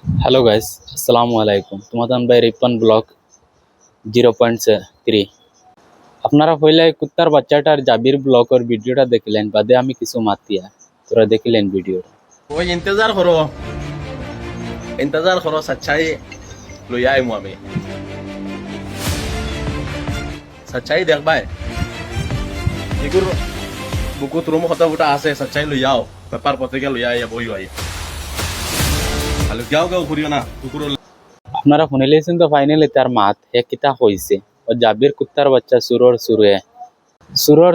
Hello guys, আসসালামু আলাইকুম। তোমাদের ভাই রিপন ব্লগ 0.3। আপনারা হইলে কুত্তার বাচ্চাটার জাবির ব্লগের ভিডিওটা দেখলেন, বাদে আমি কিছু মাতিয়া তোরা দেখলেন ভিডিওটা। ওই ইন্তজার করো সচ্চাই লইয়া আইমু আমি সচ্চাই দেখবাই এগুর বুকুত রুম কথা বুটা আছে সচ্চাই লইয়াও পেপার পত্রিকা লইয়া আইয়া বই আই আলু গাও গাও ঘুরিও না কুকুর আপনারা শুনিলেছেন তো ফাইনালি তার মাত হে কিতা কইছে। ও জাবির কুত্তার বাচ্চা সুরর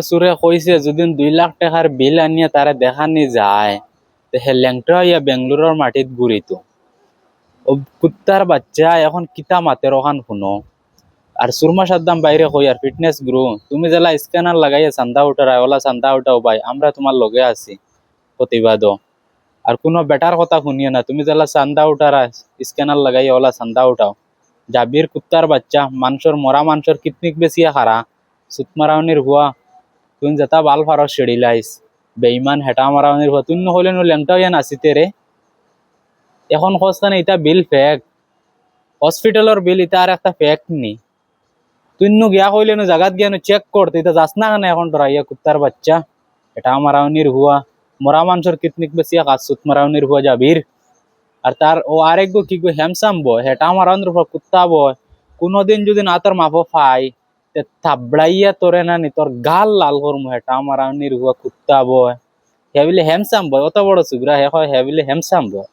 সুরে কইছে যদি 2 লাখ টাকার বিল আনিয়া তারা দেখানি যায় তে হে ল্যাংটা হইয়া বেঙ্গলোরের মাটিত ঘুরিত। ও কুত্তার বাচ্চা এখন কিতা মাতের ওখান শুনো। আর সুরমা সাদ্দাম বাইরে কই আর ফিটনেস গ্রো তুমি জেলা স্ক্যানার লাগাইয়া চান্দা উঠারা ওলা চান্দা উঠাও ভাই, আমরা তোমার লগে আছি প্রতিবাদও। আর কোনো বেটার কথা শুনিও না, তুমি জেলা চান্দা উঠারা স্ক্যানার লাগাইয়া ওলা চান্দা উঠাও। জাবির কুত্তার বাচ্চা মানুষের মরা মানুষের কিতনিক বেশিয়া খারা সুত মারাউনির হুয়া তুই যেটা বাল ফারস সেড়িলাইস বেইমান হেটা মারাউনির হুয়া তুই নহলে নো ল্যাংটা হইয়া নাচিতে রে। এখন খোঁজ কানে ইটা বিল ফেক, হসপিটালের বিল ইটা আর একটা ফেক নি। তুই গিয়া কইলে জাগাত গিয়া চেক করতে এটা যাস না কেন এখন তোরা ইয়া কুত্তার বাচ্চা এটা মারাউনির হুয়া মরা মানুষের কিতনিক বেশি কাজ সুত মারাউনির হুয়া জাবির। আর তার ও আরেক কি গো হ্যামসাম বয় হেটা মারাউনির হুয়া কুত্তা বয় কোনোদিন যদি না তোর মাফো ফাই তে থাবড়াইয়া তোরে না নি তোর গাল লাল করমু হেটা মারাউনির হুয়া কুত্তা বয়। হেবিলে হ্যামসাম বয় অত বড় সুগ্রা হে হয় হেবিলে হ্যামসাম বয়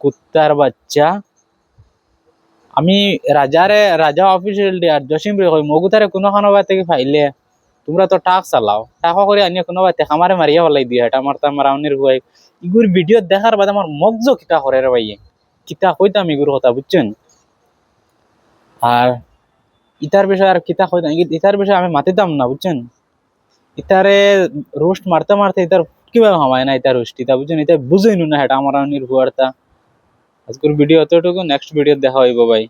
কুত্তার বাচ্চা। আমি রাজা অফিসিয়াল আর জসিম রে কই মগুতারে কোনোখানো বাই থেকে ফাইলে তোমরা তো টাক চালাও টাকা করে আনিয়ে কোনো বাই থেকে আমারে মারিয়া ফেলাই দিয়ে এটা আমার তার রাউনির হুয়াই ইগুর ভিডিও দেখার বাদে আমার মগজ কিতা করে রে ভাইয়ে কিতা কইতাম ইগুর কথা বুঝছেন। আর ইতার বিষয়ে আর কিতা কইতাম ইতার বিষয়ে আমি মাতিতাম না বুঝছেন। ইতারে রোস্ট মারতে মারতে ইতার কিভাবে হামায় না ইতার রোস্ট ইতা বুঝছেন ইতা বুঝইনু না এটা আমার রাউনির হুয়ারটা। আজকের ভিডিও এতটুকু, নেক্সট ভিডিও দেখা হইব ভাই।